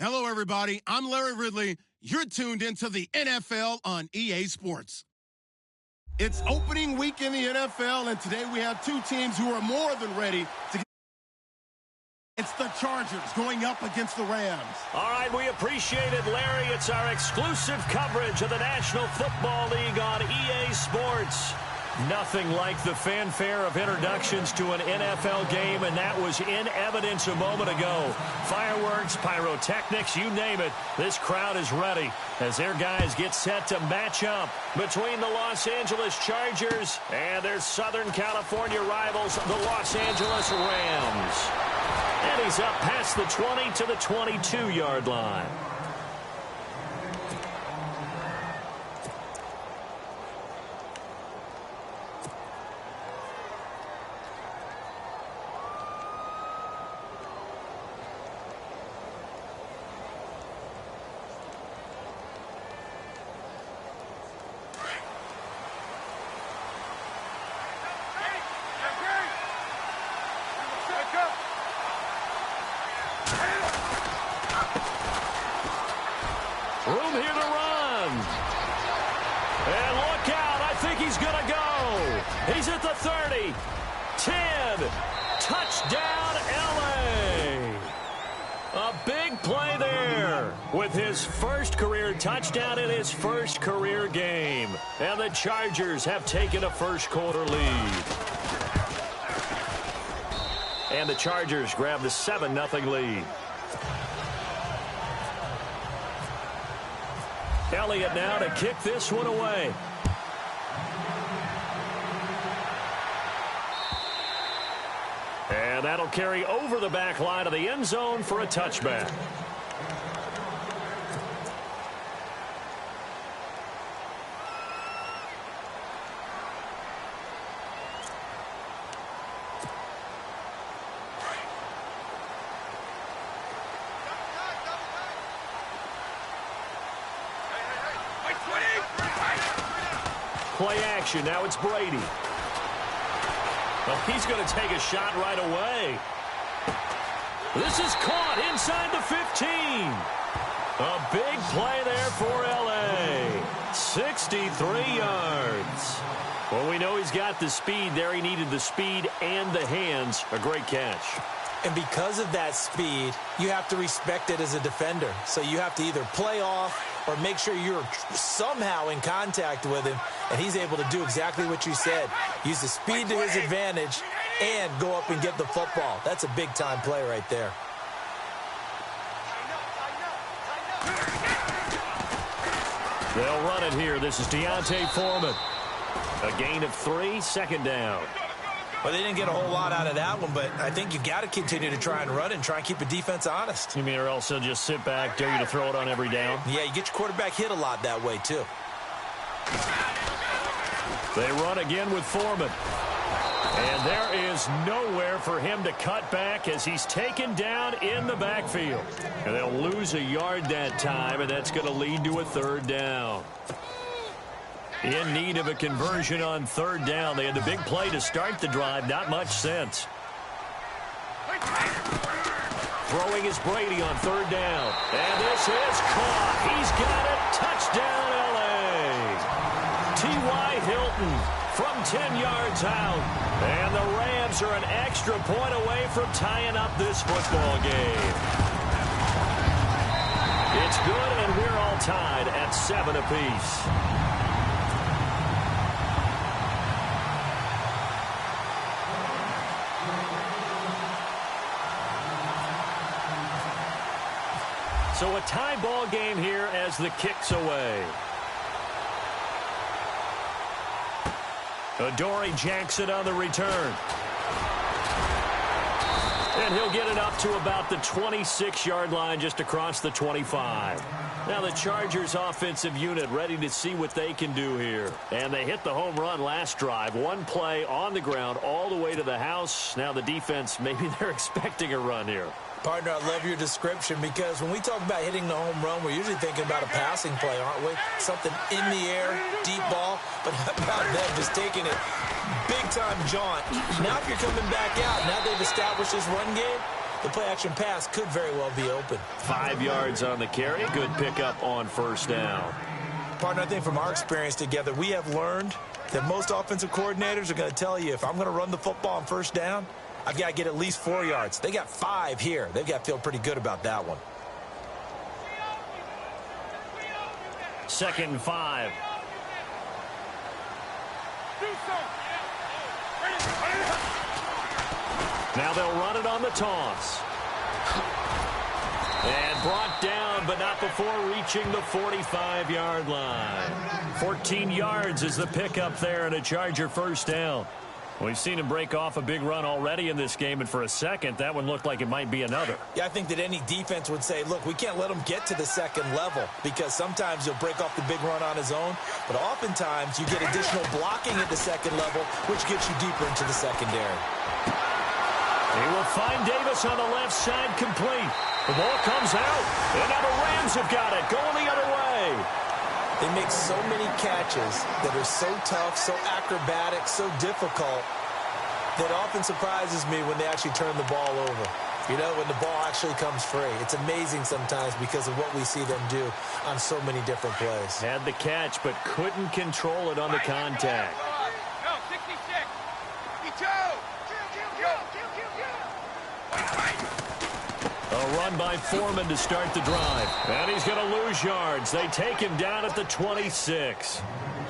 Hello, everybody. I'm Larry Ridley. You're tuned into the NFL on EA Sports. It's opening week in the NFL, and today we have two teams who are more than ready to get. It's the Chargers going up against the Rams. All right, we appreciate it, Larry. It's our exclusive coverage of the National Football League on EA Sports. Nothing like the fanfare of introductions to an NFL game, and that was in evidence a moment ago. Fireworks, pyrotechnics, you name it. This crowd is ready as their guys get set to match up between the Los Angeles Chargers and their Southern California rivals, the Los Angeles Rams. And he's up past the 20 to the 22-yard line. Room here to run. And look out. I think he's going to go. He's at the 30. 10. Touchdown, L.A. A big play there with his first career touchdown in his first career game. And the Chargers have taken a first-quarter lead. And the Chargers grab the 7-0 lead. Elliott now to kick this one away. And that'll carry over the back line of the end zone for a touchback. Play action. Now it's Brady. Well, he's going to take a shot right away. This is caught inside the 15. A big play there for L.A. 63 yards. Well, we know he's got the speed there. He needed the speed and the hands. A great catch. And because of that speed, you have to respect it as a defender. So you have to either play off or make sure you're somehow in contact with him, and he's able to do exactly what you said. Use the speed to his advantage and go up and get the football. That's a big-time play right there. They'll run it here. This is Deontay Foreman. A gain of 3, second down. Well, they didn't get a whole lot out of that one, but I think you've got to continue to try and run and try and keep the defense honest. You mean, or else they'll just sit back, dare you to throw it on every down? Yeah, you get your quarterback hit a lot that way, too. They run again with Foreman. And there is nowhere for him to cut back as he's taken down in the backfield. And they'll lose a yard that time, and that's going to lead to a third down. In need of a conversion on third down. They had the big play to start the drive. Not much sense. Throwing is Brady on third down. And this is caught. He's got it. Touchdown, L.A. T.Y. Hilton from 10 yards out. And the Rams are an extra point away from tying up this football game. It's good, and we're all tied at 7 apiece. So a tie ball game here as the kick's away. Adoree Jackson on the return. And he'll get it up to about the 26-yard line, just across the 25. Now the Chargers offensive unit ready to see what they can do here. And they hit the home run last drive. One play on the ground all the way to the house. Now the defense, maybe they're expecting a run here. Partner, I love your description, because when we talk about hitting the home run, we're usually thinking about a passing play, aren't we? Something in the air, deep ball. But how about them just taking it big-time jaunt? Now if you're coming back out, now they've established this run game, the play-action pass could very well be open. 5 yards on the carry. Good pickup on first down. Partner, I think from our experience together, we have learned that most offensive coordinators are going to tell you, if I'm going to run the football on first down, I've got to get at least 4 yards. They got 5 here. They've got to feel pretty good about that one. 2nd and 5. Now they'll run it on the toss. And brought down, but not before reaching the 45-yard line. 14 yards is the pickup there, and a Charger first down. We've seen him break off a big run already in this game, and for a second, that one looked like it might be another. Yeah, I think that any defense would say, look, we can't let him get to the second level, because sometimes he'll break off the big run on his own, but oftentimes you get additional blocking at the second level, which gets you deeper into the secondary. He will find Davis on the left side, complete. The ball comes out, and now the Rams have got it, going the other way. They make so many catches that are so tough, so acrobatic, so difficult, that often surprises me when they actually turn the ball over. You know, when the ball actually comes free. It's amazing sometimes because of what we see them do on so many different plays. Had the catch, but couldn't control it on the contact. No, 66. 52. A run by Foreman to start the drive. And he's going to lose yards. They take him down at the 26.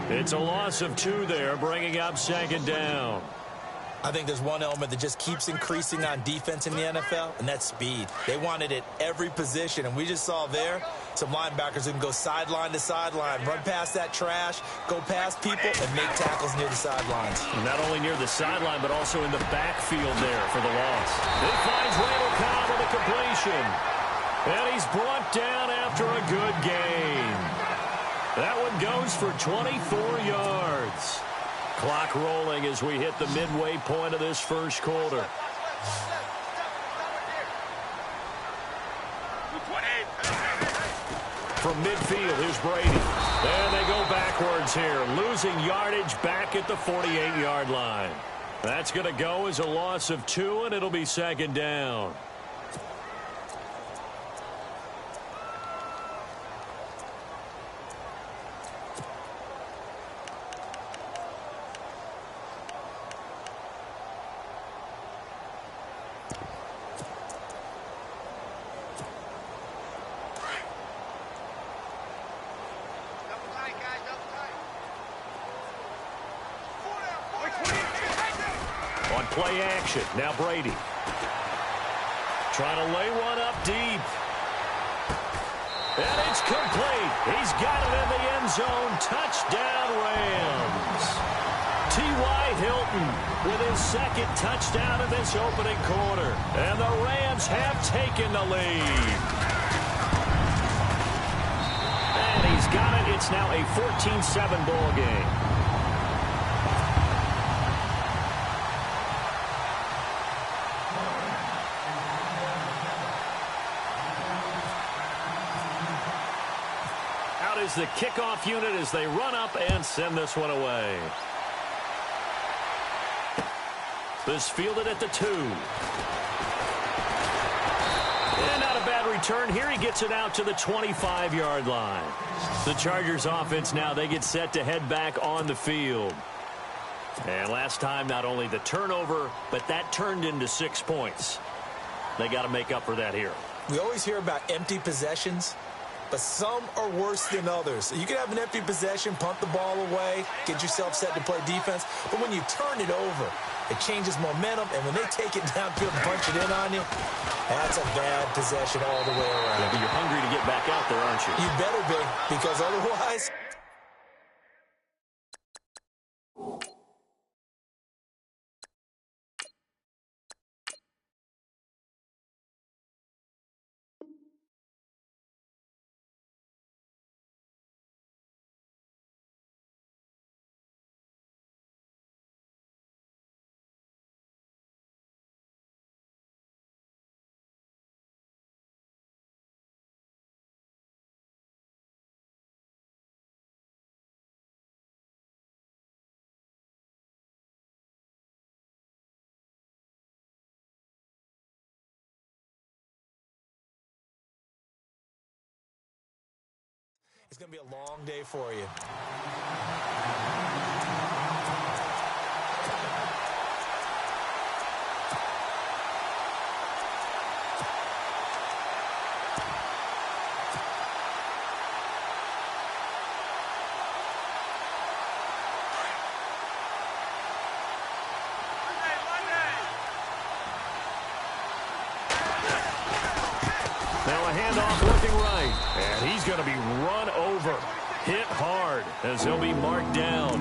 It's a loss of 2 there, bringing up 2nd down. I think there's one element that just keeps increasing on defense in the NFL, and that's speed. They want it at every position, and we just saw there some linebackers who can go sideline to sideline, run past that trash, go past people, and make tackles near the sidelines. Not only near the sideline, but also in the backfield there for the loss. He finds Randall Cobb with a completion. And he's brought down after a good game. That one goes for 24 yards. Clock rolling as we hit the midway point of this first quarter. From midfield, here's Brady. And they go backwards here, losing yardage back at the 48-yard line. That's going to go as a loss of 2, and it'll be 2nd down. Play action. Now Brady. Trying to lay one up deep. And it's complete. He's got it in the end zone. Touchdown, Rams. T.Y. Hilton with his 2nd touchdown in this opening quarter. And the Rams have taken the lead. And he's got it. It's now a 14-7 ball game. Is the kickoff unit as they run up and send this one away. This fielded at the 2. And not a bad return here. He gets it out to the 25-yard line. The Chargers offense now, they get set to head back on the field. And last time, not only the turnover, but that turned into 6 points. They got to make up for that here. We always hear about empty possessions, but some are worse than others. You can have an empty possession, punt the ball away, get yourself set to play defense, but when you turn it over, it changes momentum, and when they take it downfield and punch it in on you, that's a bad possession all the way around. Yeah, but you're hungry to get back out there, aren't you? You better be, because otherwise... it's going to be a long day for you. Now a handoff looking right, and he's going to be run over, hit hard as he'll be marked down.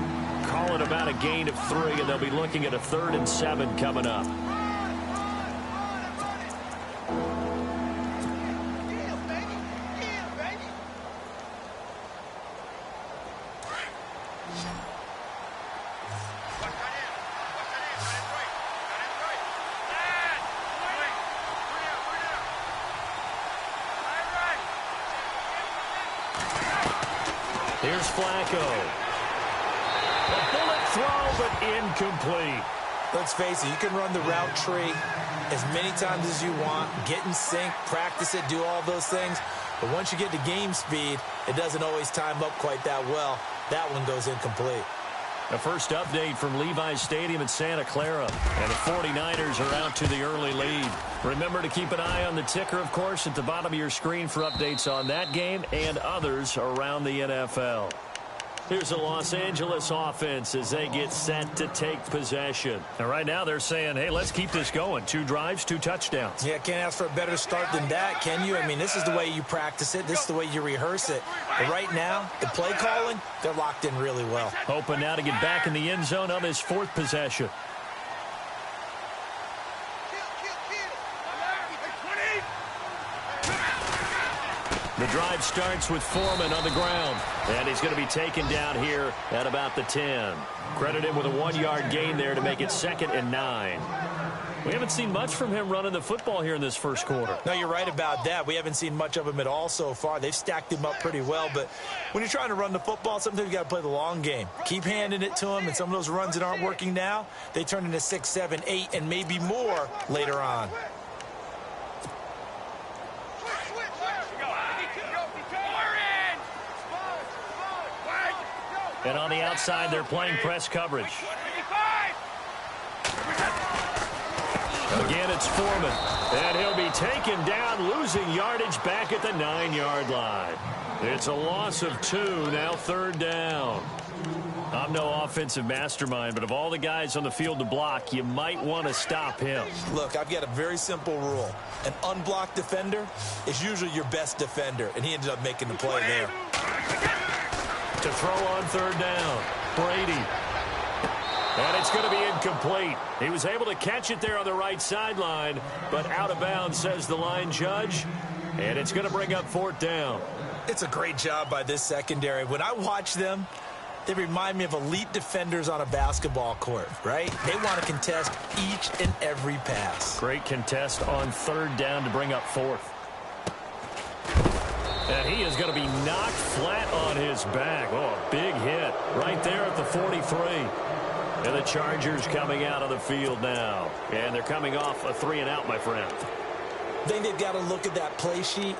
Call it about a gain of 3, and they'll be looking at a 3rd and 7 coming up. Here's Flacco. A bullet throw, but incomplete. Let's face it, you can run the route tree as many times as you want, get in sync, practice it, do all those things. But once you get to game speed, it doesn't always time up quite that well. That one goes incomplete. The first update from Levi's Stadium in Santa Clara. And the 49ers are out to the early lead. Remember to keep an eye on the ticker, of course, at the bottom of your screen for updates on that game and others around the NFL. Here's the Los Angeles offense as they get set to take possession. And right now they're saying, hey, let's keep this going. 2 drives, 2 touchdowns. Yeah, can't ask for a better start than that, can you? I mean, this is the way you practice it. This is the way you rehearse it. But right now, the play calling, they're locked in really well. Hoping now to get back in the end zone on his 4th possession. The drive starts with Foreman on the ground, and he's going to be taken down here at about the 10. Credit him with a 1-yard gain there to make it 2nd and 9. We haven't seen much from him running the football here in this first quarter. No, you're right about that. We haven't seen much of him at all so far. They've stacked him up pretty well, but when you're trying to run the football, sometimes you got to play the long game. Keep handing it to him, and some of those runs that aren't working now, they turn into 6, 7, 8, and maybe more later on. And on the outside, they're playing press coverage. Again, it's Foreman. And he'll be taken down, losing yardage back at the 9-yard line. It's a loss of 2, now 3rd down. I'm no offensive mastermind, but of all the guys on the field to block, you might want to stop him. Look, I've got a very simple rule. An unblocked defender is usually your best defender, and he ended up making the play there. To throw on 3rd down, Brady. And it's going to be incomplete. He was able to catch it there on the right sideline, but out of bounds, says the line judge. And it's going to bring up 4th down. It's a great job by this secondary. When I watch them, they remind me of elite defenders on a basketball court, right? They want to contest each and every pass. Great contest on 3rd down to bring up 4th. And he is going to be knocked flat on his back. Oh, a big hit right there at the 43. And the Chargers coming out of the field now. And they're coming off a 3-and-out, my friend. I think they've got to look at that play sheet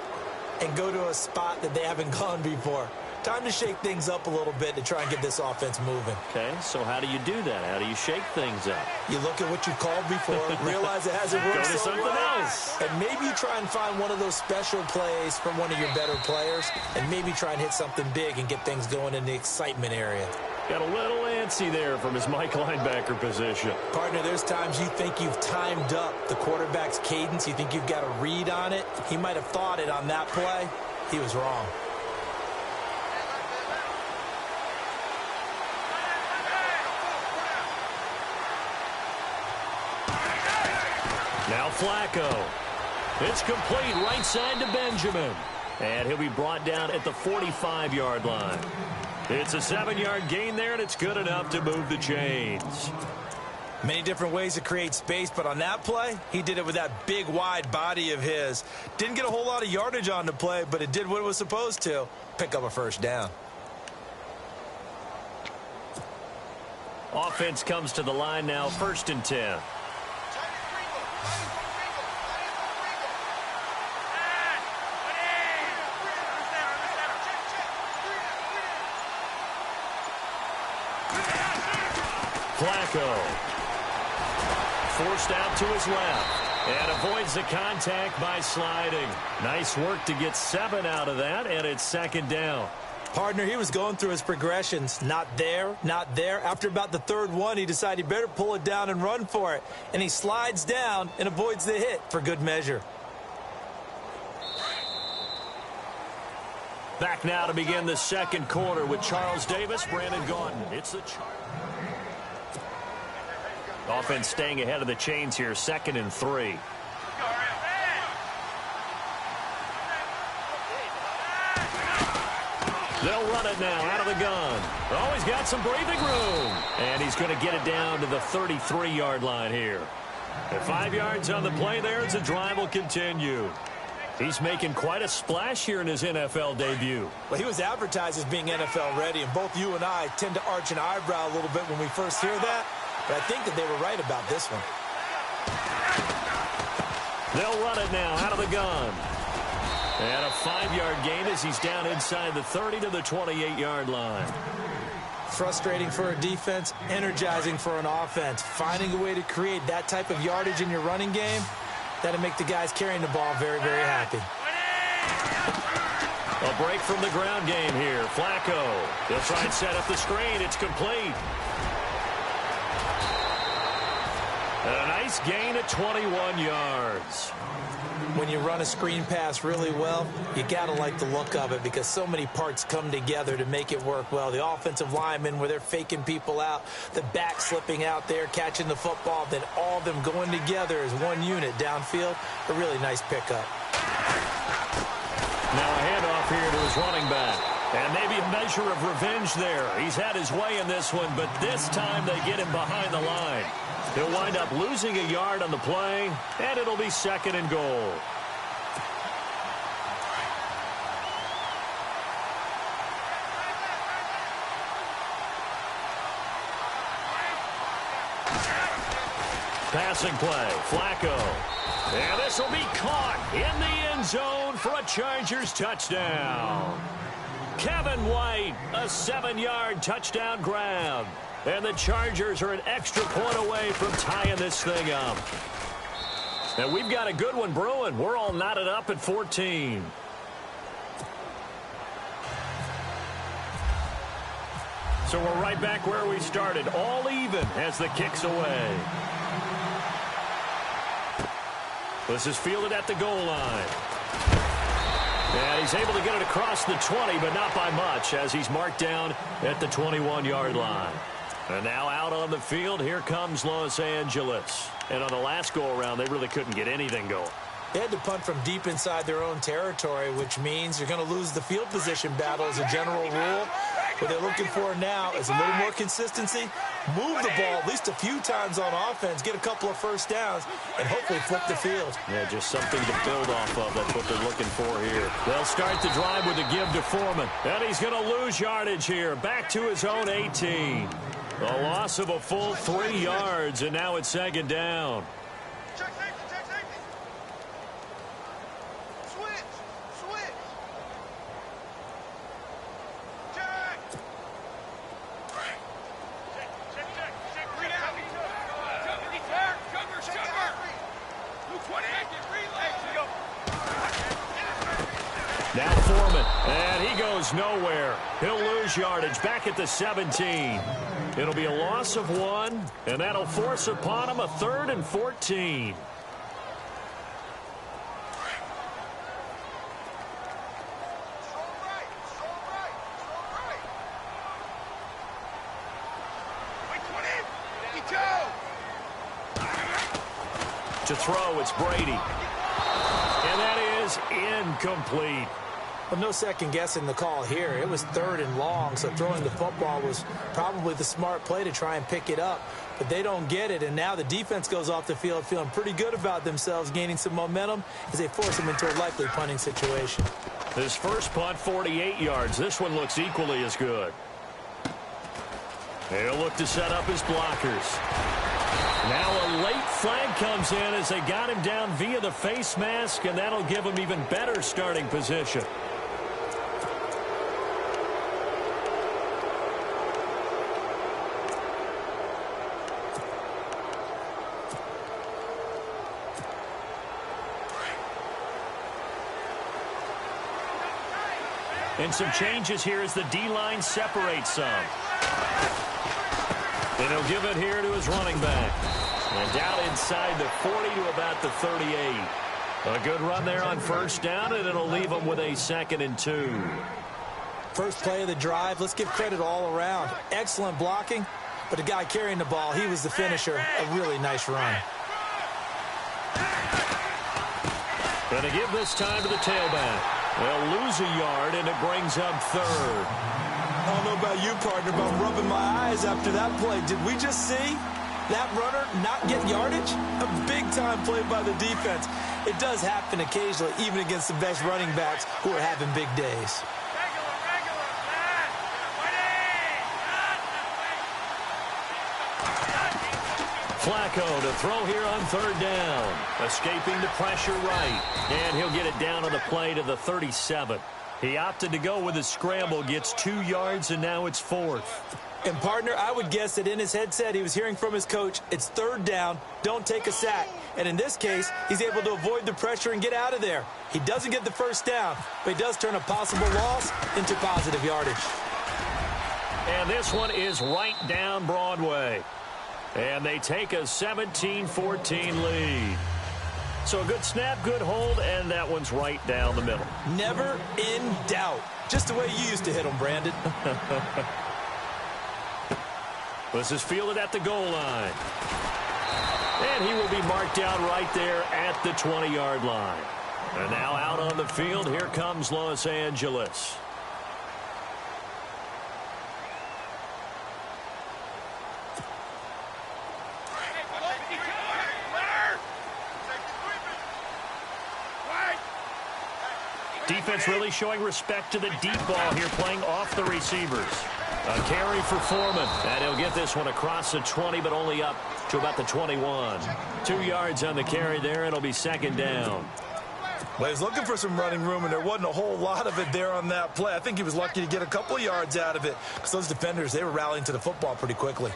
and go to a spot that they haven't gone before. Time to shake things up a little bit to try and get this offense moving. Okay, so how do you do that? How do you shake things up? You look at what you called before, realize it hasn't worked Go to so something well, else. and maybe you try and find one of those special plays from one of your better players, and maybe try and hit something big and get things going in the excitement area. Got a little antsy there from his Mike linebacker position. Partner, there's times you think you've timed up the quarterback's cadence. You think you've got a read on it. He might have thought it on that play. He was wrong. Now Flacco. It's complete right side to Benjamin. And he'll be brought down at the 45-yard line. It's a 7-yard gain there, and it's good enough to move the chains. Many different ways to create space, but on that play, he did it with that big, wide body of his. Didn't get a whole lot of yardage on the play, but it did what it was supposed to. Pick up a 1st down. Offense comes to the line now, 1st and 10. Flacco. Forced out to his left. And avoids the contact by sliding. Nice work to get 7 out of that, and it's second down. Partner, he was going through his progressions. Not there, not there. After about the third one, he decided he better pull it down and run for it. And he slides down and avoids the hit for good measure. Back now to begin the second quarter with Charles Davis, Brandon Gaudin. It's the offense staying ahead of the chains here, 2nd and 3. They'll run it now out of the gun. Oh, he's got some breathing room. And he's going to get it down to the 33-yard line here. At 5 yards on the play there as the drive will continue. He's making quite a splash here in his NFL debut. Well, he was advertised as being NFL ready, and both you and I tend to arch an eyebrow a little bit when we first hear that. But I think that they were right about this one. They'll run it now out of the gun. And a 5-yard gain as he's down inside the 30 to the 28-yard line. Frustrating for a defense, energizing for an offense. Finding a way to create that type of yardage in your running game, that'll make the guys carrying the ball very, very happy. A break from the ground game here. Flacco. He'll try and set up the screen. It's complete. And a nice gain of 21 yards. When you run a screen pass really well, you got to like the look of it because so many parts come together to make it work well. The offensive linemen where they're faking people out, the back slipping out there, catching the football, then all of them going together as one unit downfield. A really nice pickup. Now a handoff here to his running back. And maybe a measure of revenge there. He's had his way in this one, but this time they get him behind the line. He'll wind up losing a yard on the play, and it'll be 2nd and goal. Passing play, Flacco. And this will be caught in the end zone for a Chargers touchdown. Kevin White, a 7-yard touchdown grab. And the Chargers are an extra point away from tying this thing up. And we've got a good one brewing. We're all knotted up at 14. So we're right back where we started, all even as the kick's away. This is fielded at the goal line. And he's able to get it across the 20, but not by much, as he's marked down at the 21-yard line. And now out on the field, here comes Los Angeles. And on the last go-around, they really couldn't get anything going. They had to punt from deep inside their own territory, which means you're going to lose the field position battle as a general rule. What they're looking for now is a little more consistency, move the ball at least a few times on offense, get a couple of first downs, and hopefully flip the field. Yeah, just something to build off of. That's what they're looking for here. They'll start the drive with a give to Foreman. And he's going to lose yardage here, back to his own 18. A loss of a full 3 yards, and now it's 2nd down. Check safety, check safety. Switch, switch. Check. Check. Read out. Jumper. Luke 20. Now Foreman, and he goes nowhere. He'll lose yardage back at the 17. It'll be a loss of 1, and that'll force upon him a 3rd and 14. To throw, it's Brady. And that is incomplete. Well, no second guessing the call here. It was 3rd and long, so throwing the football was probably the smart play to try and pick it up. But they don't get it, and now the defense goes off the field feeling pretty good about themselves, gaining some momentum as they force them into a likely punting situation. His first punt, 48 yards. This one looks equally as good. They'll look to set up his blockers. Now a late flag comes in as they got him down via the face mask, and that'll give him even better starting position. And some changes here as the D-line separates some. And he'll give it here to his running back. And down inside the 40 to about the 38. A good run there on first down, and it'll leave them with a 2nd and 2. First play of the drive, let's give credit all around. Excellent blocking, but the guy carrying the ball, he was the finisher. A really nice run. Going to give this time to the tailback. They'll lose a yard, and it brings up 3rd. I don't know about you, partner, but I'm rubbing my eyes after that play. Did we just see that runner not get yardage? A big-time play by the defense. It does happen occasionally, even against the best running backs who are having big days. Flacco to throw here on 3rd down. Escaping the pressure right. And he'll get it down on the play to the 37. He opted to go with a scramble, gets 2 yards, and now it's 4th. And, partner, I would guess that in his headset he was hearing from his coach, it's 3rd down, don't take a sack. And in this case, he's able to avoid the pressure and get out of there. He doesn't get the first down, but he does turn a possible loss into positive yardage. And this one is right down Broadway. And they take a 17-14 lead. So a good snap, good hold, and that one's right down the middle. Never in doubt. Just the way you used to hit them, Brandon. This is fielded at the goal line. And he will be marked out right there at the 20-yard line. And now out on the field, here comes Los Angeles. Defense really showing respect to the deep ball here, playing off the receivers. A carry for Foreman, and he'll get this one across the 20, but only up to about the 21. 2 yards on the carry there, it'll be 2nd down. Well, he was looking for some running room, and there wasn't a whole lot of it there on that play. I think he was lucky to get a couple of yards out of it, because those defenders, they were rallying to the football pretty quickly.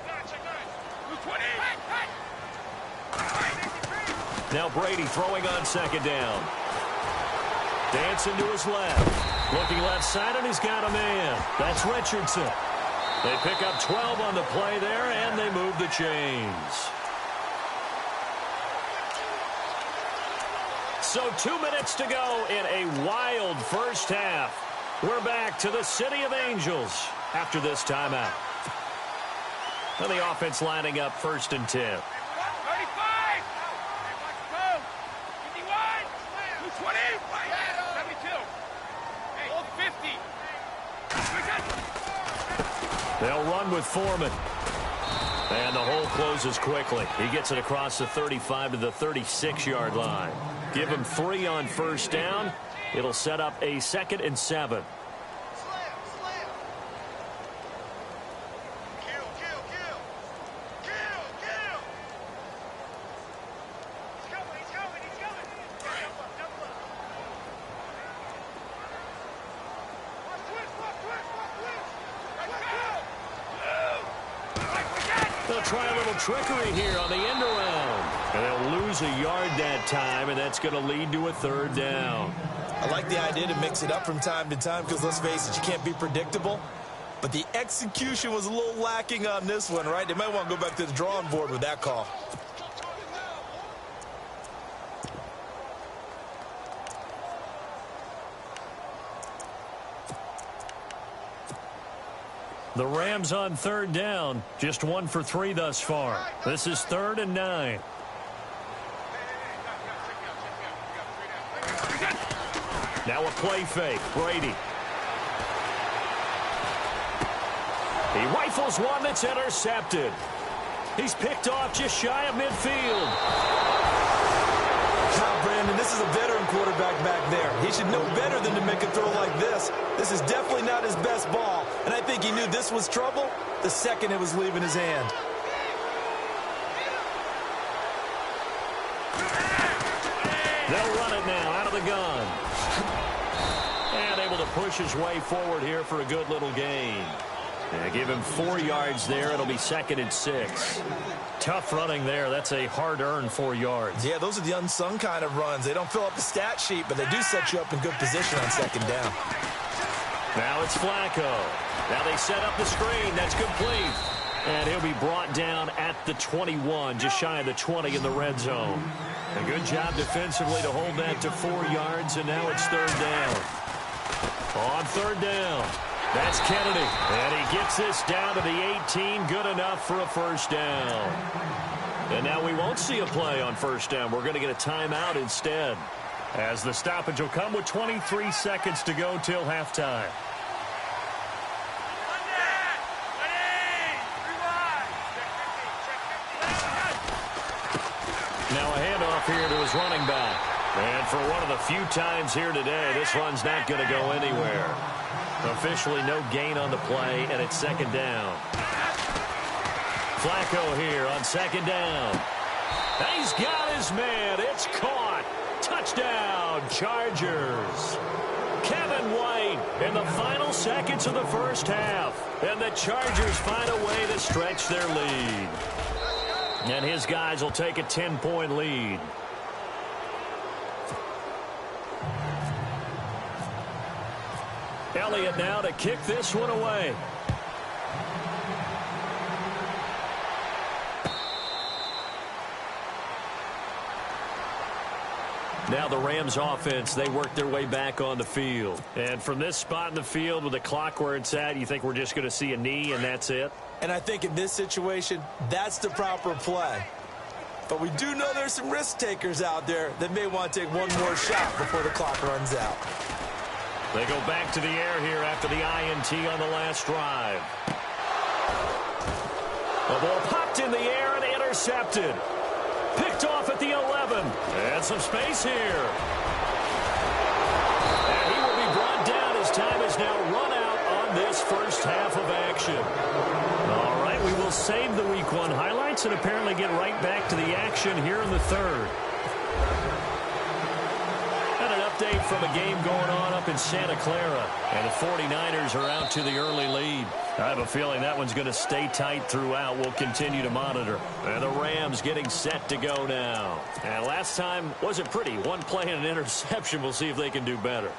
Now Brady throwing on 2nd down. Dancing to his left. Looking left side, and he's got a man. That's Richardson. They pick up 12 on the play there, and they move the chains. So 2 minutes to go in a wild first half. We're back to the City of Angels after this timeout. And the offense lining up 1st and 10. 35! 51! 220! 72! Hey, hold 50! They'll run with Foreman. And the hole closes quickly. He gets it across the 35 to the 36-yard line. Give him 3 on first down. It'll set up a 2nd and 7. They'll try a little trickery here on the end around. And they'll lose a yard that time, and that's going to lead to a 3rd down. I like the idea to mix it up from time to time because, let's face it, you can't be predictable. But the execution was a little lacking on this one, right? They might want to go back to the drawing board with that call. The Rams on 3rd down, just 1 for 3 thus far. This is 3rd and 9. Now a play fake, Brady. He rifles one that's intercepted. He's picked off just shy of midfield. Now, Brandon, this is a veteran quarterback back there. He should know better than to make a throw like this. This is definitely not his best ball, and I think he knew this was trouble the second it was leaving his hand. They'll run it now out of the gun. And able to push his way forward here for a good little gain. And give him 4 yards there. It'll be 2nd and 6. Tough running there. That's a hard-earned 4 yards. Yeah, those are the unsung kind of runs. They don't fill up the stat sheet, but they do set you up in good position on 2nd down. Now it's Flacco. Now they set up the screen. That's complete. And he'll be brought down at the 21, just shy of the 20 in the red zone. A good job defensively to hold that to 4 yards, and now it's third down. On third down, that's Kennedy. And he gets this down to the 18, good enough for a first down. And now we won't see a play on first down. We're going to get a timeout instead, as the stoppage will come with 23 seconds to go till halftime. Now a handoff here to his running back. And for one of the few times here today, this run's not going to go anywhere. Officially no gain on the play, and it's second down. Flacco here on second down. He's got his man. It's caught. Touchdown, Chargers. Kevin White in the final seconds of the first half. And the Chargers find a way to stretch their lead. And his guys will take a 10-point lead. Elliott now to kick this one away. Now the Rams offense, they work their way back on the field. And from this spot in the field with the clock where it's at, you think we're just going to see a knee and that's it? And I think in this situation, that's the proper play. But we do know there's some risk takers out there that may want to take one more shot before the clock runs out. They go back to the air here after the INT on the last drive. The ball popped in the air and intercepted. Picked off at the 11. And some space here. And he will be brought down. His time is now run out on this first half of action. All right, we will save the Week 1 highlights and apparently get right back to the action here in the third. And an update from a game going on up in Santa Clara. And the 49ers are out to the early lead. I have a feeling that one's going to stay tight throughout. We'll continue to monitor. And the Rams getting set to go now. And last time wasn't pretty. One play and an interception. We'll see if they can do better.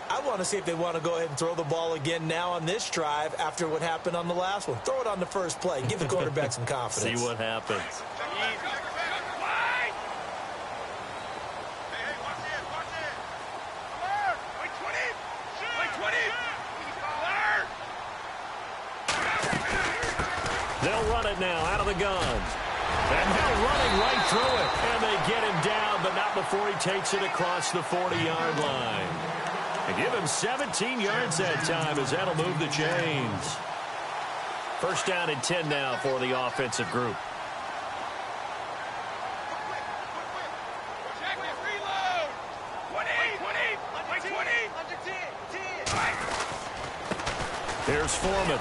I want to see if they want to go ahead and throw the ball again now on this drive after what happened on the last one. Throw it on the first play. Give the quarterback some confidence. See what happens. They'll run it now out of the gun. And now running right through it. And they get him down, but not before he takes it across the 40-yard line. And give him 17 yards that time as that'll move the chains. First down and 10 now for the offensive group. Here's Foreman.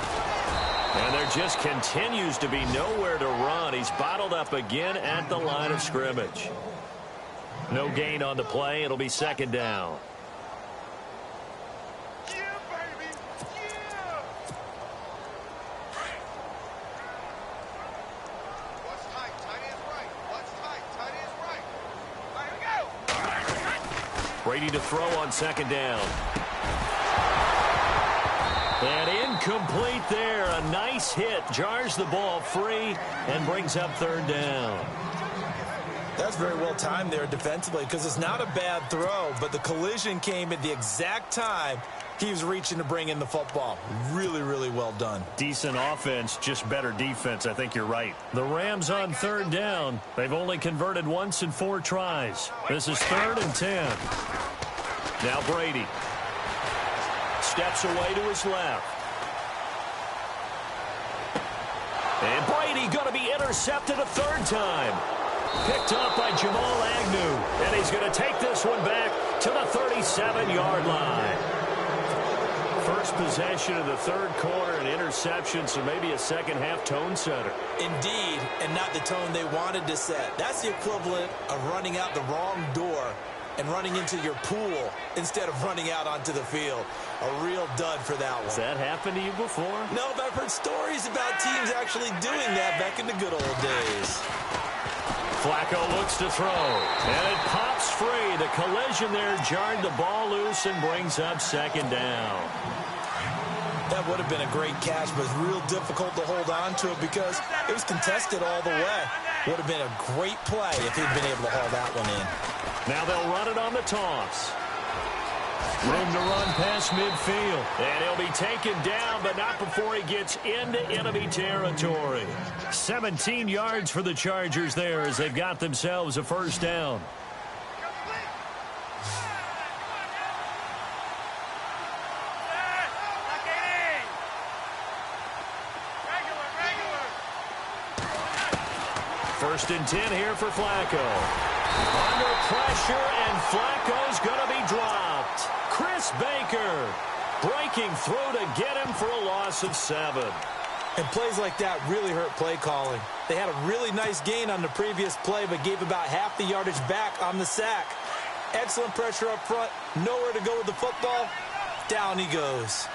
And there just continues to be nowhere to run. He's bottled up again at the line of scrimmage. No gain on the play. It'll be second down. Brady to throw on second down. And incomplete there. A nice hit. Jars the ball free and brings up third down. That's very well timed there defensively because it's not a bad throw, but the collision came at the exact time he was reaching to bring in the football. Really, really well done. Decent offense, just better defense. I think you're right. The Rams on third down. They've only converted once in 4 tries. This is 3rd and 10. Now Brady. Steps away to his left. And Brady going to be intercepted a third time. Picked up by Jamal Agnew. And he's going to take this one back to the 37-yard line. First possession of the third quarter, an interception, so maybe a second-half tone setter. Indeed, and not the tone they wanted to set. That's the equivalent of running out the wrong door and running into your pool instead of running out onto the field. A real dud for that one. Has that happened to you before? No, but I've heard stories about teams actually doing that back in the good old days. Flacco looks to throw, and it pops free. The collision there jarred the ball loose and brings up second down. That would have been a great catch, but it's real difficult to hold on to it because it was contested all the way. Would have been a great play if he'd been able to haul that one in. Now they'll run it on the toss. Room to run past midfield. And he'll be taken down, but not before he gets into enemy territory. 17 yards for the Chargers there as they've got themselves a first down. First and 10 here for Flacco. Under pressure, and Flacco's going to be dropped. Chris Baker breaking through to get him for a loss of 7. And plays like that really hurt play calling. They had a really nice gain on the previous play, but gave about half the yardage back on the sack. Excellent pressure up front. Nowhere to go with the football. Down he goes.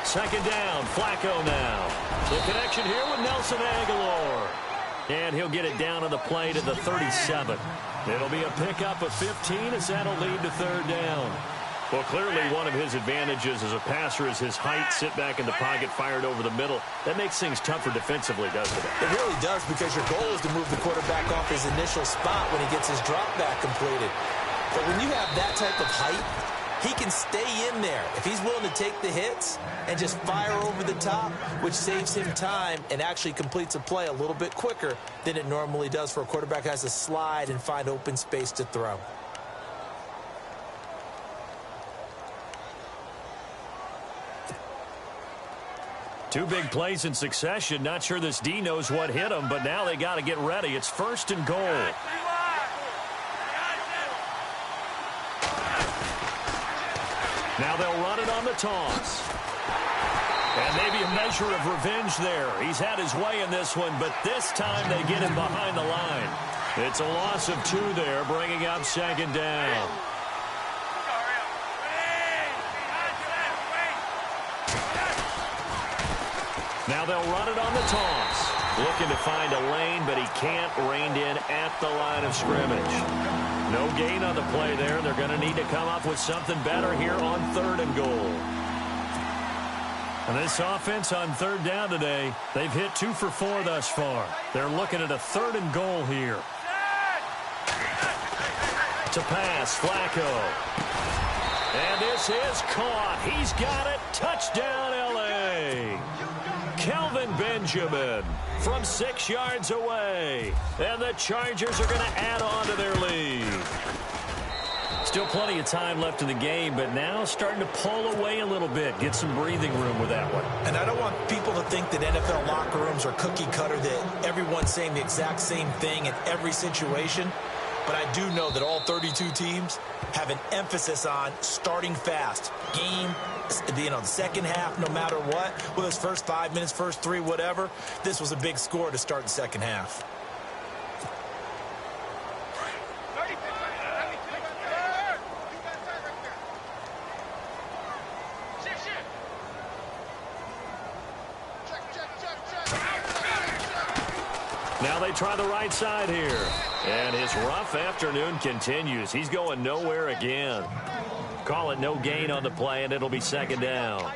Second down, Flacco now. The connection here with Nelson Aguilar. And he'll get it down on the play to the 37. It'll be a pickup of 15 as that'll lead to third down. Well, clearly one of his advantages as a passer is his height, sit back in the pocket, fired over the middle. That makes things tougher defensively, doesn't it? It really does, because your goal is to move the quarterback off his initial spot when he gets his drop back completed. But when you have that type of height, he can stay in there if he's willing to take the hits and just fire over the top, which saves him time and actually completes a play a little bit quicker than it normally does for a quarterback who has to slide and find open space to throw. Two big plays in succession. Not sure this D knows what hit him, but now they got to get ready. It's first and goal. Now they'll run it on the toss. And maybe a measure of revenge there. He's had his way in this one, but this time they get him behind the line. It's a loss of 2 there, bringing up second down. Now they'll run it on the toss. Looking to find a lane, but he can't. Reined in at the line of scrimmage. No gain on the play there. They're going to need to come up with something better here on third and goal. And this offense on third down today, they've hit 2 for 4 thus far. They're looking at a third and goal here. To pass, Flacco. And this is caught. He's got it. Touchdown, L.A. Kelvin Benjamin from 6 yards away. And the Chargers are going to add on to their lead. Still plenty of time left in the game, but now starting to pull away a little bit. Get some breathing room with that one. And I don't want people to think that NFL locker rooms are cookie cutter, that everyone's saying the exact same thing in every situation. But I do know that all 32 teams have an emphasis on starting fast. Game, the second half, no matter what. Whether it's first 5 minutes, first 3, whatever. This was a big score to start the second half. Now they try the right side here. And his rough afternoon continues. He's going nowhere again. Call it no gain on the play, and it'll be second down.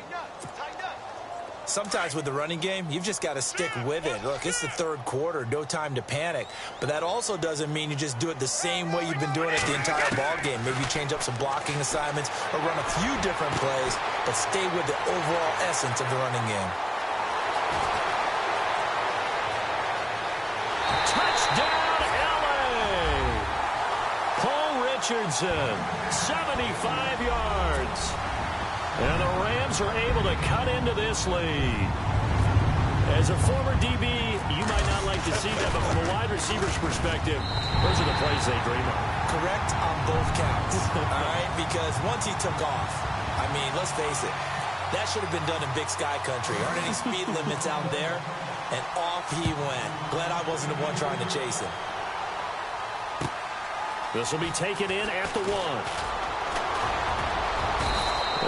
Sometimes with the running game, you've just got to stick with it. Look, it's the third quarter, no time to panic. But that also doesn't mean you just do it the same way you've been doing it the entire ball game. Maybe change up some blocking assignments or run a few different plays, but stay with the overall essence of the running game. Touchdown, L.A. Paul Richardson, 75 yards. And the Rams are able to cut into this lead. As a former DB, you might not like to see that, but from a wide receiver's perspective, those are the plays they dream of. Correct on both counts, all right? Because once he took off, I mean, let's face it, that should have been done in Big Sky Country. Aren't any speed limits out there? And off he went. Glad I wasn't the one trying to chase him. This will be taken in at the 1.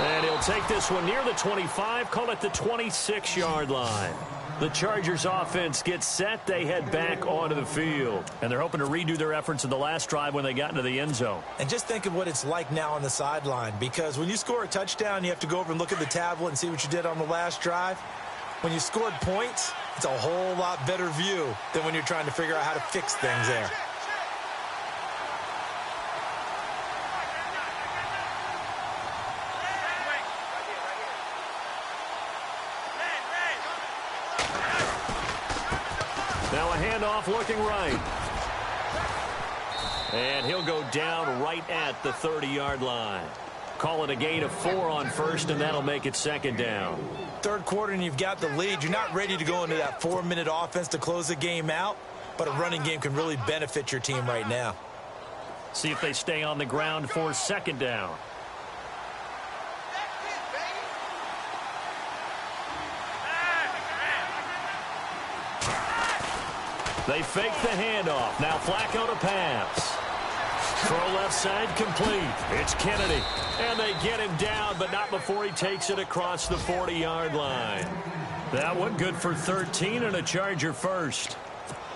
And he'll take this one near the 25, call it the 26-yard line. The Chargers offense gets set. They head back onto the field. And they're hoping to redo their efforts in the last drive when they got into the end zone. And just think of what it's like now on the sideline, because when you score a touchdown, you have to go over and look at the tablet and see what you did on the last drive. When you scored points, it's a whole lot better view than when you're trying to figure out how to fix things there. Now a handoff looking right. And he'll go down right at the 30-yard line. Call it a gain of 4 on first, and that'll make it second down. Third quarter and you've got the lead. You're not ready to go into that 4-minute offense to close the game out, but a running game can really benefit your team right now. See if they stay on the ground for second down. They fake the handoff. Now Flacco to pass. Throw left side complete. It's Kennedy. And they get him down, but not before he takes it across the 40-yard line. That one good for 13 and a Charger first.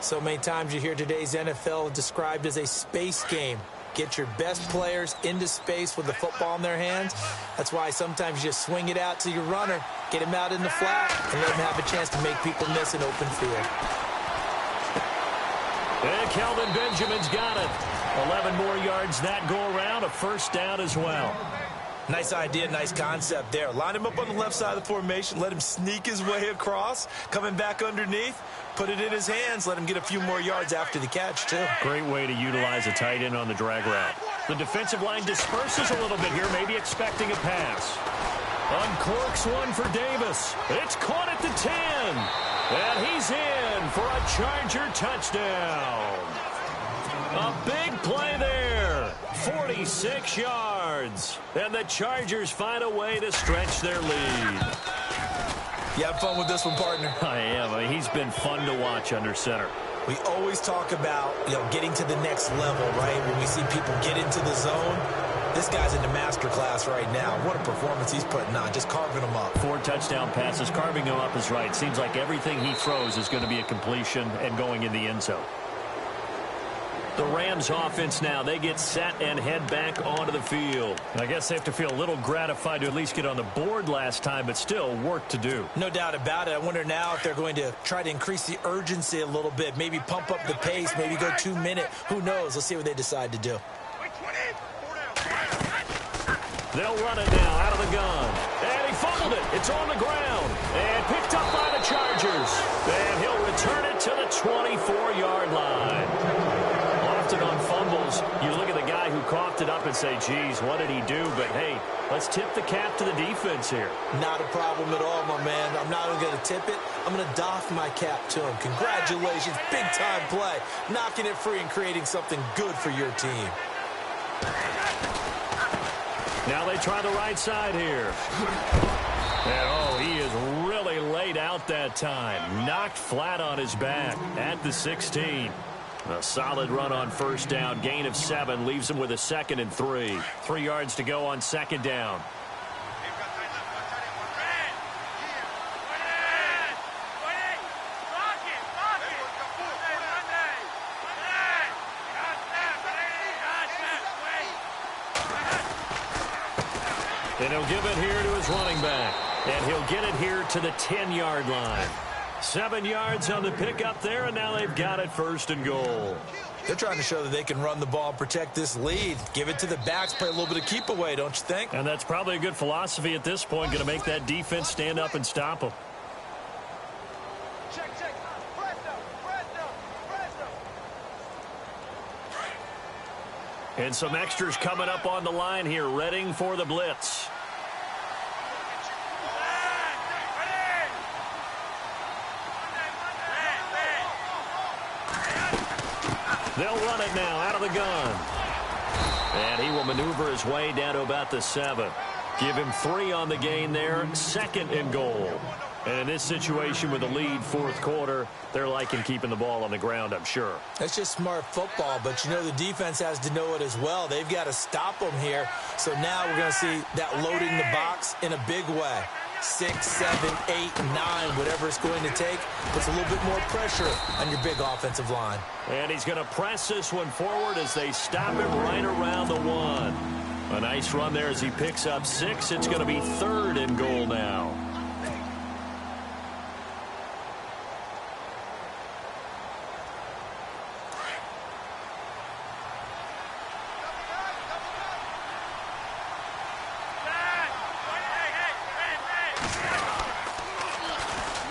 So many times you hear today's NFL described as a space game. Get your best players into space with the football in their hands. That's why sometimes you just swing it out to your runner, get him out in the flat, and let him have a chance to make people miss an open field. And Kelvin Benjamin's got it. 11 more yards that go around, a first down as well. Nice idea, nice concept there. Line him up on the left side of the formation, let him sneak his way across, coming back underneath, put it in his hands, let him get a few more yards after the catch, too. Great way to utilize a tight end on the drag route. The defensive line disperses a little bit here, maybe expecting a pass. Uncorks one for Davis. It's caught at the 10. And he's in for a Charger touchdown. A big play there. 46 yards. And the Chargers find a way to stretch their lead. You have fun with this one, partner? I am. I mean, he's been fun to watch under center. We always talk about, getting to the next level, right? When we see people get into the zone. This guy's in the master class right now. What a performance he's putting on, just carving them up. 4 touchdown passes. Carving them up is right. Seems like everything he throws is going to be a completion and going in the end zone. The Rams offense now, they get set and head back onto the field. And I guess they have to feel a little gratified to at least get on the board last time, but still work to do. No doubt about it. I wonder now if they're going to try to increase the urgency a little bit, maybe pump up the pace, maybe go 2-minute. Who knows? Let's see what they decide to do. They'll run it now out of the gun. And he fumbled it. It's on the ground. And picked up by the Chargers. And he'll return it to the 24-yard line. Often on fumbles, you look at the guy who coughed it up and say, geez, what did he do? But, hey, let's tip the cap to the defense here. Not a problem at all, my man. I'm not even going to tip it. I'm going to doff my cap to him. Congratulations. Big-time play. Knocking it free and creating something good for your team. Now they try the right side here. And, he is really laid out that time. Knocked flat on his back at the 16. A solid run on first down. Gain of 7 leaves him with a 2nd and 3. 3 yards to go on second down. And he'll give it here to his running back. And he'll get it here to the 10-yard line. 7 yards on the pickup there, and now they've got it 1st and goal. They're trying to show that they can run the ball and protect this lead. Give it to the backs, play a little bit of keep away, don't you think? And that's probably a good philosophy at this point, going to make that defense stand up and stop them. And some extras coming up on the line here, readying for the blitz. They'll run it now out of the gun. And he will maneuver his way down to about the 7. Give him 3 on the gain there, 2nd and goal. And in this situation with the lead 4th quarter, they're liking keeping the ball on the ground, I'm sure. That's just smart football, but the defense has to know it as well. They've got to stop them here. So now we're going to see that loading the box in a big way. 6, 7, 8, 9, whatever it's going to take, puts a little bit more pressure on your big offensive line. And he's going to press this one forward as they stop him right around the 1. A nice run there as he picks up 6. It's going to be 3rd and goal now.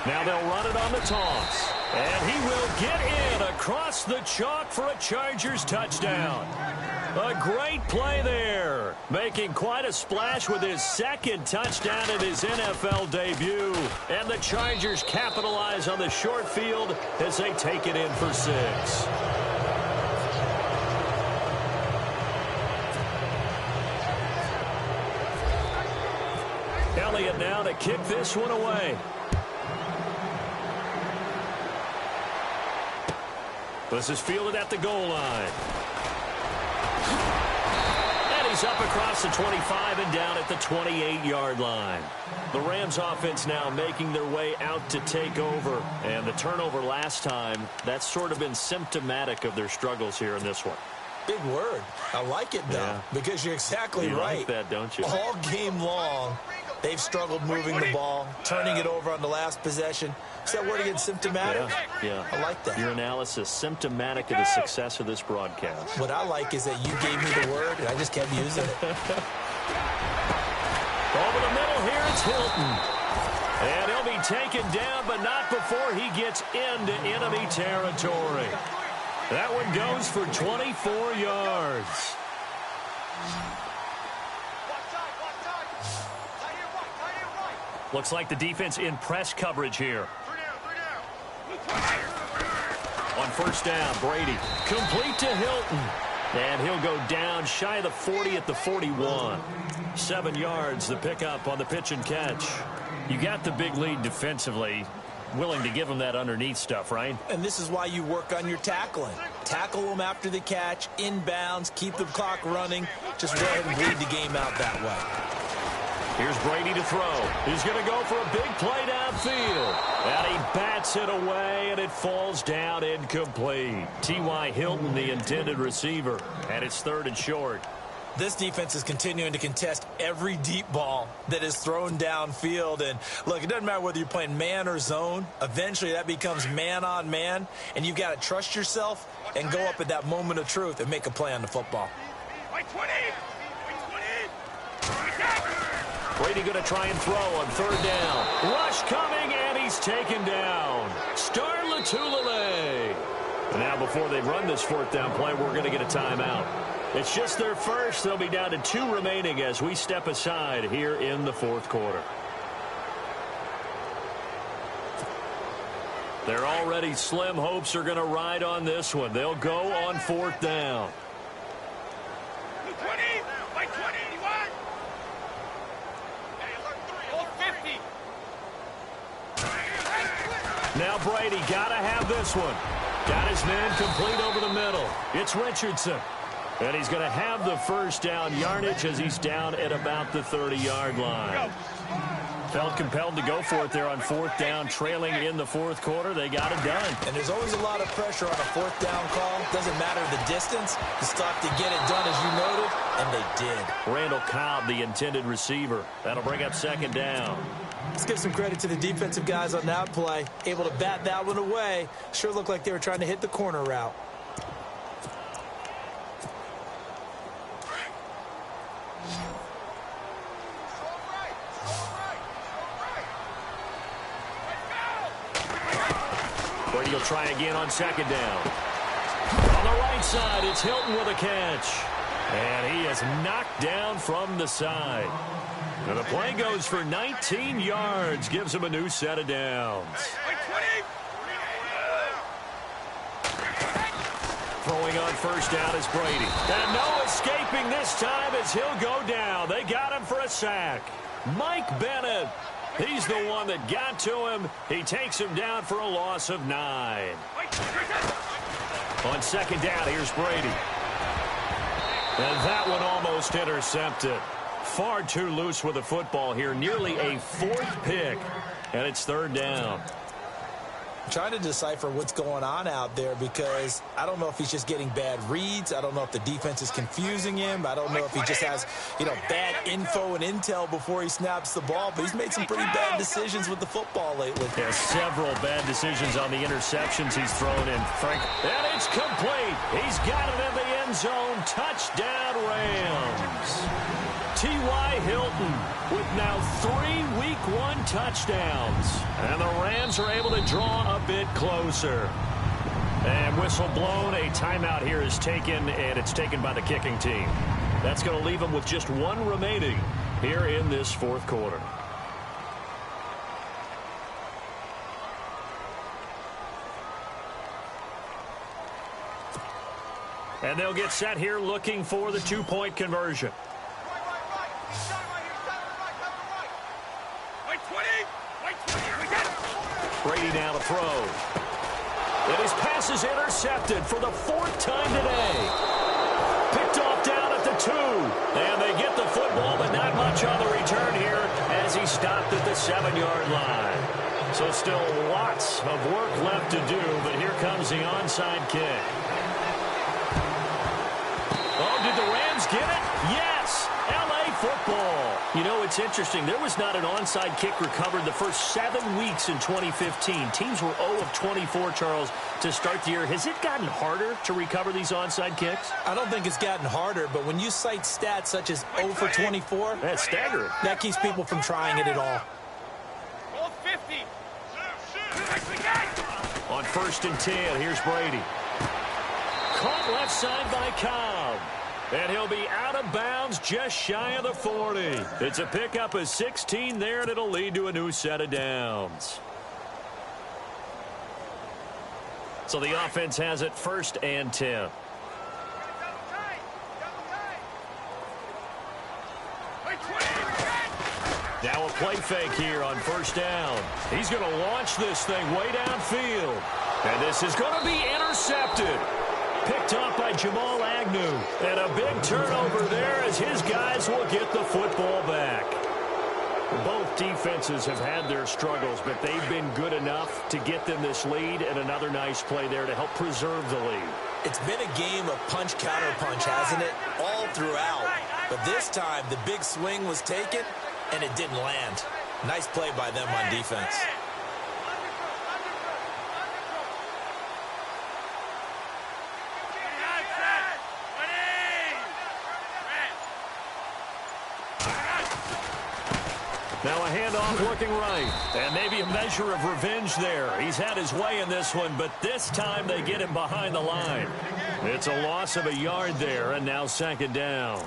Now they'll run it on the toss. And he will get in across the chalk for a Chargers touchdown. A great play there. Making quite a splash with his 2nd touchdown in his NFL debut. And the Chargers capitalize on the short field as they take it in for 6. Elliott now to kick this one away. This is fielded at the goal line. And he's up across the 25 and down at the 28-yard line. The Rams offense now making their way out to take over. And the turnover last time, that's sort of been symptomatic of their struggles here in this one. Big word. I like it, though, because you're exactly right. You like that, don't you? All game long, they've struggled moving the ball, turning it over on the last possession. Is that word again, symptomatic? Yeah. I like that. Your analysis, symptomatic of the success of this broadcast. What I like is that you gave me the word, and I just kept using it. Over the middle here, it's Hilton. And he'll be taken down, but not before he gets into enemy territory. That one goes for 24 yards. Looks like the defense in press coverage here. On 1st down, Brady. Complete to Hilton. And he'll go down shy of the 40 at the 41. 7 yards, the pickup on the pitch and catch. You got the big lead defensively. Willing to give them that underneath stuff, right? And this is why you work on your tackling. Tackle them after the catch, inbounds, keep the clock running. Just go ahead and bleed the game out that way. Here's Brady to throw. He's going to go for a big play downfield. And he bats it away, and it falls down incomplete. T.Y. Hilton, the intended receiver, and it's 3rd and short. This defense is continuing to contest every deep ball that is thrown downfield. And, look, it doesn't matter whether you're playing man or zone. Eventually, that becomes man-on-man, and you've got to trust yourself and go up at that moment of truth and make a play on the football. Brady going to try and throw on 3rd down. Rush coming, and he's taken down. Star Latulele. Now, before they run this 4th down play, we're going to get a timeout. It's just their first. They'll be down to 2 remaining as we step aside here in the 4th quarter. Their already slim hopes are going to ride on this one. They'll go on 4th down. 20, by 21. All 50. Now Brady got to have this one. Got his man complete over the middle. It's Richardson. And he's going to have the 1st down yardage as he's down at about the 30-yard line. Felt compelled to go for it there on 4th down, trailing in the 4th quarter. They got it done. And there's always a lot of pressure on a 4th down call. Doesn't matter the distance. You stop to get it done, as you noted, and they did. Randall Cobb, the intended receiver. That'll bring up 2nd down. Let's give some credit to the defensive guys on that play. Able to bat that one away. Sure looked like they were trying to hit the corner route. Brady will try again on 2nd down. On the right side, it's Hilton with a catch. And he is knocked down from the side. And the play goes for 19 yards. Gives him a new set of downs. Throwing on 1st down is Brady. And no escaping this time as he'll go down. They got him for a sack. Mike Bennett. He's the one that got to him. He takes him down for a loss of 9. On 2nd down, here's Brady. And that one almost intercepted. Far too loose with the football here. Nearly a fourth pick. And it's third down. I'm trying to decipher what's going on out there because I don't know if he's just getting bad reads. I don't know if the defense is confusing him. I don't know if he just has, bad info and intel before he snaps the ball. But he's made some pretty bad decisions with the football lately. Yeah, several bad decisions on the interceptions he's thrown in, Frank. And it's complete. He's got it in the end zone. Touchdown, Rams. T.Y. Hilton with now 3 Week 1 touchdowns. And the Rams are able to draw a bit closer. And whistle blown. A timeout here is taken, and it's taken by the kicking team. That's going to leave them with just one remaining here in this fourth quarter. And they'll get set here looking for the two-point conversion. Brady now to throw. And his pass is intercepted for the fourth time today. Picked off down at the 2. And they get the football, but not much on the return here as he stopped at the 7-yard line. So still lots of work left to do, but here comes the onside kick. Oh, did the Rams get it? Yes! L.A. football. It's interesting. There was not an onside kick recovered the first 7 weeks in 2015. Teams were 0 of 24, Charles, to start the year. Has it gotten harder to recover these onside kicks? I don't think it's gotten harder, but when you cite stats such as 0 for 24, that's staggering. That keeps people from trying it at all. Ball 50. On 1st and 10, here's Brady. Caught left side by Cobb. And he'll be out of bounds just shy of the 40. It's a pickup of 16 there, and it'll lead to a new set of downs. So the offense has it 1st and 10. Now a play fake here on 1st down. He's going to launch this thing way downfield. And this is going to be intercepted. Picked off by Jamal Agnew. And a big turnover there as his guys will get the football back. Both defenses have had their struggles, but they've been good enough to get them this lead, and another nice play there to help preserve the lead. It's been a game of punch-counter-punch, hasn't it? All throughout. But this time, the big swing was taken, and it didn't land. Nice play by them on defense. Now a handoff looking right. And maybe a measure of revenge there. He's had his way in this one, but this time they get him behind the line. It's a loss of a yard there, and now 2nd down.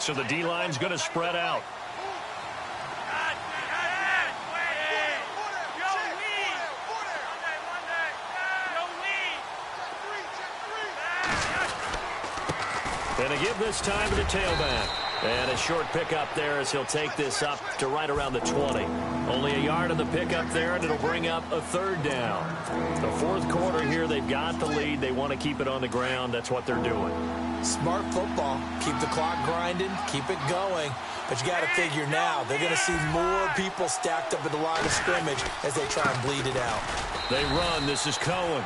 So the D-line's going to spread out. And to give this time to the tailback. And a short pickup there as he'll take this up to right around the 20. Only a yard of the pickup there, and it'll bring up a 3rd down. The 4th quarter here, they've got the lead. They want to keep it on the ground. That's what they're doing. Smart football. Keep the clock grinding. Keep it going. But you got to figure now, they're going to see more people stacked up at the line of scrimmage as they try and bleed it out. They run. This is Cohen.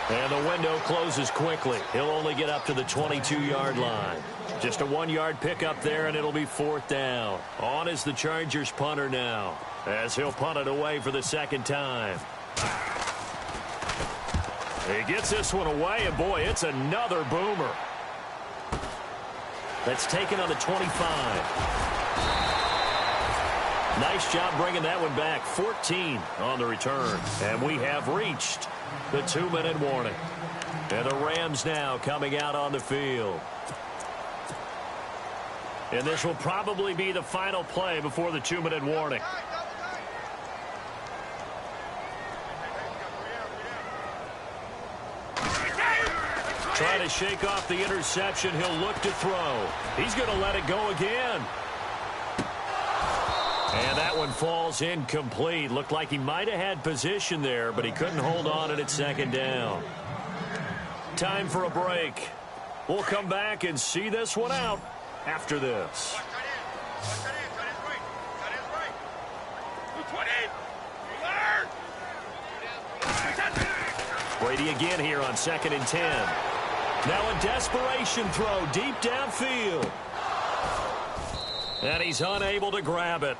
And the window closes quickly. He'll only get up to the 22-yard line. Just a 1-yard pickup there, and it'll be 4th down. On is the Chargers punter now, as he'll punt it away for the 2nd time. He gets this one away, and boy, it's another boomer. That's taken on the 25. Nice job bringing that one back. 14 on the return. And we have reached the 2-minute warning. And the Rams now coming out on the field. And this will probably be the final play before the 2-minute warning. Trying to shake off the interception. He'll look to throw. He's going to let it go again. And that one falls incomplete. Looked like he might have had position there, but he couldn't hold on, and it's 2nd down. Time for a break. We'll come back and see this one out after this. Brady again here on 2nd and 10. Now a desperation throw deep downfield. And he's unable to grab it.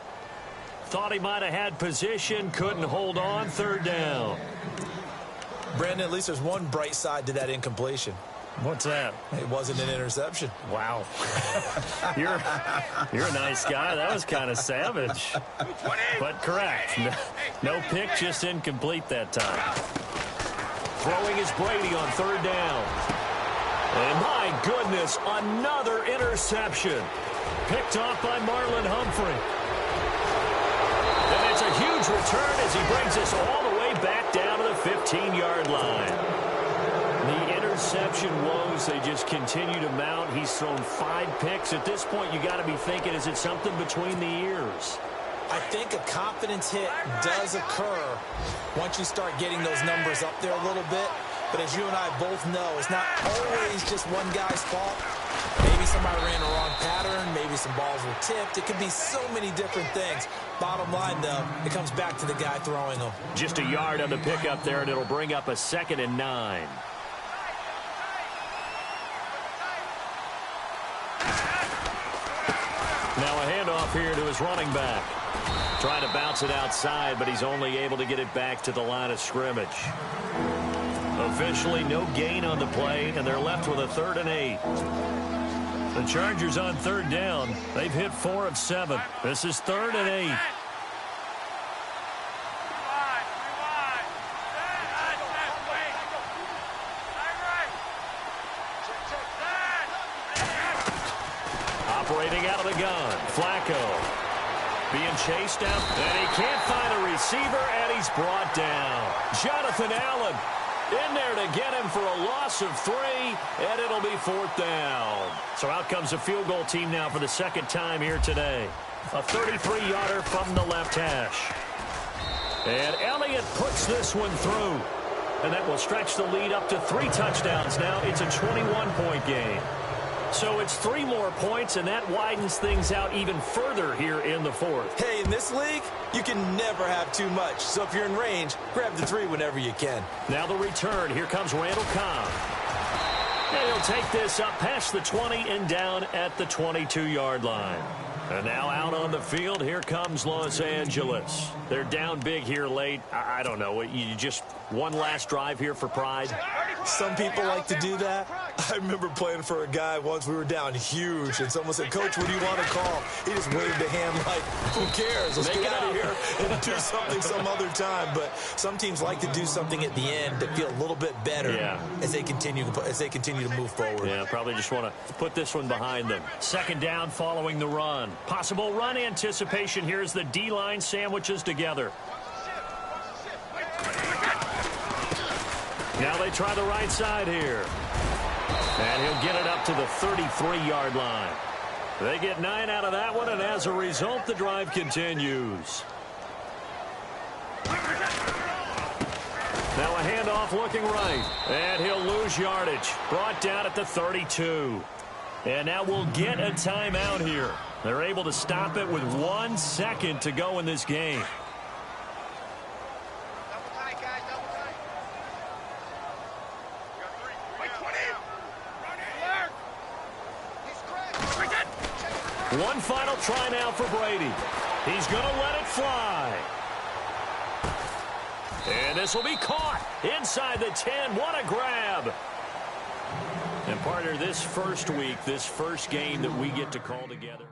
Thought he might have had position, couldn't hold on, 3rd down. Brandon, at least there's one bright side to that incompletion. What's that? It wasn't an interception. Wow. You're a nice guy. That was kind of savage. But correct. No pick, just incomplete that time. Throwing is Brady on 3rd down. And my goodness, another interception. Picked off by Marlon Humphrey. And it's a huge return as he brings us all the way back down to the 15-yard line. The interception woes, they just continue to mount. He's thrown 5 picks. At this point, you got to be thinking, is it something between the ears? I think a confidence hit does occur once you start getting those numbers up there a little bit. But as you and I both know, it's not always just one guy's fault. Maybe somebody ran the wrong pattern. Maybe some balls were tipped. It could be so many different things. Bottom line, though, it comes back to the guy throwing them. Just a yard on the pickup there, and it'll bring up a 2nd and 9. Now a handoff here to his running back. Trying to bounce it outside, but he's only able to get it back to the line of scrimmage. Officially no gain on the play, and they're left with a 3rd and 8. The Chargers on 3rd down. They've hit 4 of 7. This is 3rd and 8. Operating out of the gun, Flacco. Being chased down, and he can't find a receiver, and he's brought down. Jonathan Allen in there to get him for a loss of 3, and it'll be 4th down. So out comes a field goal team now for the 2nd time here today. A 33-yarder from the left hash. And Elliott puts this one through. And that will stretch the lead up to 3 touchdowns now. It's a 21-point game. So it's 3 more points, and that widens things out even further here in the 4th. Hey, in this league, you can never have too much. So if you're in range, grab the 3 whenever you can. Now the return. Here comes Randall Cobb. And he'll take this up past the 20 and down at the 22-yard line. And now out on the field, here comes Los Angeles. They're down big here late. I don't know. You just one last drive here for pride? Some people like to do that. I remember playing for a guy once. We were down huge, and someone said, "Coach, what do you want to call?" He just waved a hand like, "Who cares? Let's get out of here and do something some other time." But some teams like to do something at the end to feel a little bit better as they continue to move forward. Yeah, probably just want to put this one behind them. 2nd down following the run. Possible run anticipation here as the D-line sandwiches together. Now they try the right side here. And he'll get it up to the 33-yard line. They get 9 out of that one, and as a result, the drive continues. Now a handoff looking right. And he'll lose yardage. Brought down at the 32. And now we'll get a timeout here. They're able to stop it with 1 second to go in this game. One final try now for Brady. He's going to let it fly. And this will be caught inside the 10. What a grab. And partner, this first week, this first game that we get to call together.